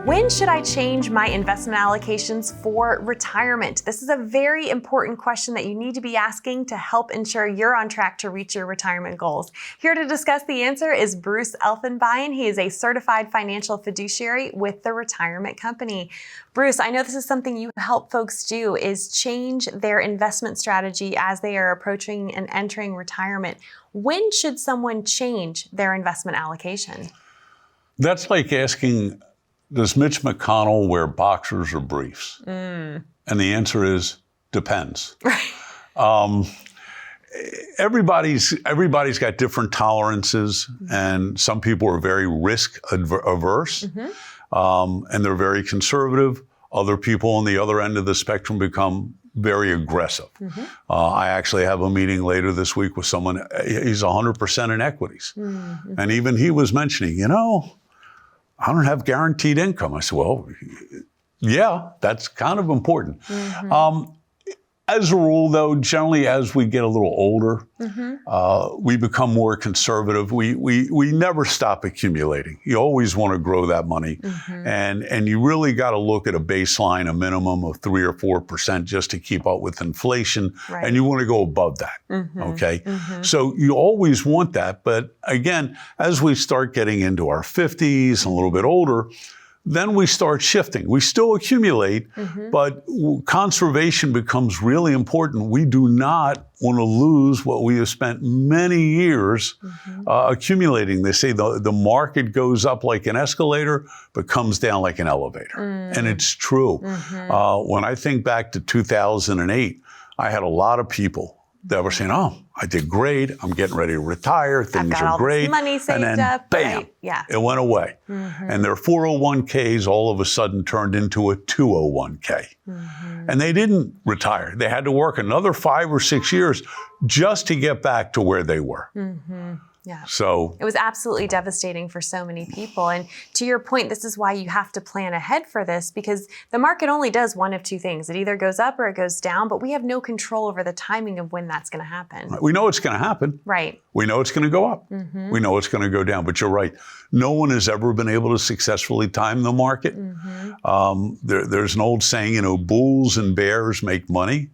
When should I change my investment allocations for retirement? This is a very important question that you need to be asking to help ensure you're on track to reach your retirement goals. Here to discuss the answer is Bruce Elfenbein. He is a certified financial fiduciary with the Retirement Company. Bruce, I know this is something you help folks do, is change their investment strategy as they are approaching and entering retirement. When should someone change their investment allocation? That's like asking, does Mitch McConnell wear boxers or briefs? And the answer is, depends. Everybody's got different tolerances, and some people are very risk averse, and they're very conservative. Other people on the other end of the spectrum become very aggressive. I actually have a meeting later this week with someone, he's 100% in equities. And even he was mentioning, I don't have guaranteed income. I said, well, yeah, that's kind of important. As a rule, though, generally as we get a little older, we become more conservative. We never stop accumulating. You always want to grow that money. And you really got to look at a baseline, a minimum of 3 or 4% just to keep up with inflation. And you want to go above that, okay? So you always want that. But again, as we start getting into our 50s and a little bit older, then we start shifting. We still accumulate, but conservation becomes really important. We do not want to lose what we have spent many years accumulating. They say the market goes up like an escalator, but comes down like an elevator. And it's true. When I think back to 2008, I had a lot of people that were saying, oh, I did great. I'm getting ready to retire. Things are great. Money saved and then, up. bam, right? Yeah. It went away. And their 401ks all of a sudden turned into a 201k. And they didn't retire. They had to work another 5 or 6 years just to get back to where they were. Yeah. So it was absolutely devastating for so many people. And to your point, this is why you have to plan ahead for this, because the market only does one of two things. It either goes up or it goes down, but we have no control over the timing of when that's going to happen. We know it's going to happen. Right. We know it's going to go up. We know it's going to go down. But you're right. No one has ever been able to successfully time the market. There's an old saying, bulls and bears make money.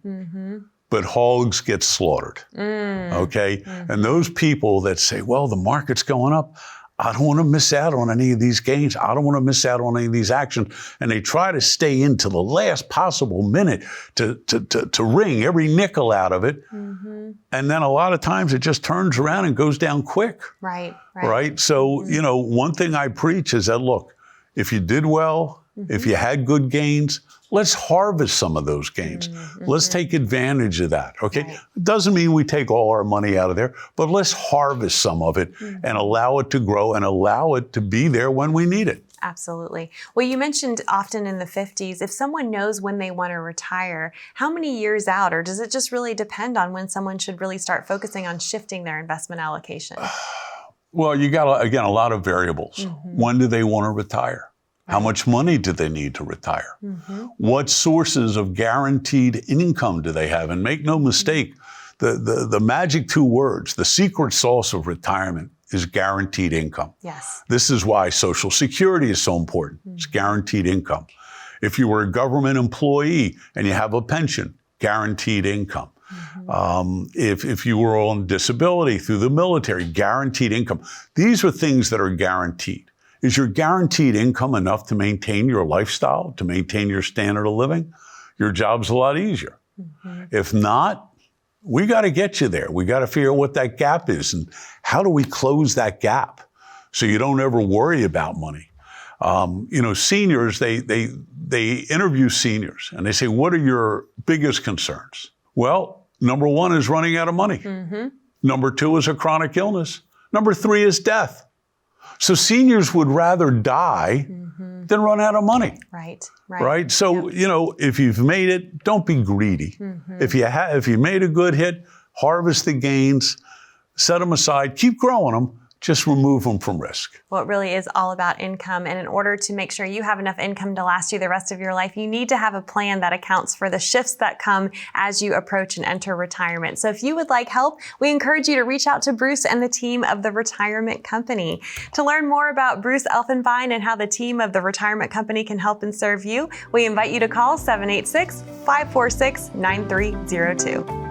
But hogs get slaughtered, okay? And those people that say, well, the market's going up, I don't want to miss out on any of these gains. I don't want to miss out on any of these actions. And they try to stay into the last possible minute to wring every nickel out of it. And then a lot of times it just turns around and goes down quick. Right? So, one thing I preach is that, look, if you did well, if you had good gains, let's harvest some of those gains. Let's take advantage of that, okay? It doesn't mean we take all our money out of there, but let's harvest some of it and allow it to grow and allow it to be there when we need it. Absolutely. Well, you mentioned often in the 50s, if someone knows when they want to retire, how many years out, or does it just really depend on when someone should really start focusing on shifting their investment allocation? Well, you got, again, a lot of variables. When do they want to retire? How much money do they need to retire? What sources of guaranteed income do they have? And make no mistake, the magic 2 words, the secret sauce of retirement is guaranteed income. Yes. This is why Social Security is so important. It's guaranteed income. If you were a government employee and you have a pension, guaranteed income. If you were on disability through the military, guaranteed income. These are things that are guaranteed. Is your guaranteed income enough to maintain your lifestyle, to maintain your standard of living? Your job's a lot easier. If not, we got to get you there. We got to figure out what that gap is and how do we close that gap so you don't ever worry about money. Seniors, they interview seniors and they say, what are your biggest concerns? Well, number 1 is running out of money. Number 2 is a chronic illness. Number 3 is death. So seniors would rather die than run out of money. Right? So, if you've made it, don't be greedy. If you made a good hit, harvest the gains, set them aside, keep growing them. just remove them from risk. Well, it really is all about income. And in order to make sure you have enough income to last you the rest of your life, you need to have a plan that accounts for the shifts that come as you approach and enter retirement. So if you would like help, we encourage you to reach out to Bruce and the team of the Retirement Company. To learn more about Bruce Elfenbein and how the team of the Retirement Company can help and serve you, we invite you to call 786-546-9302.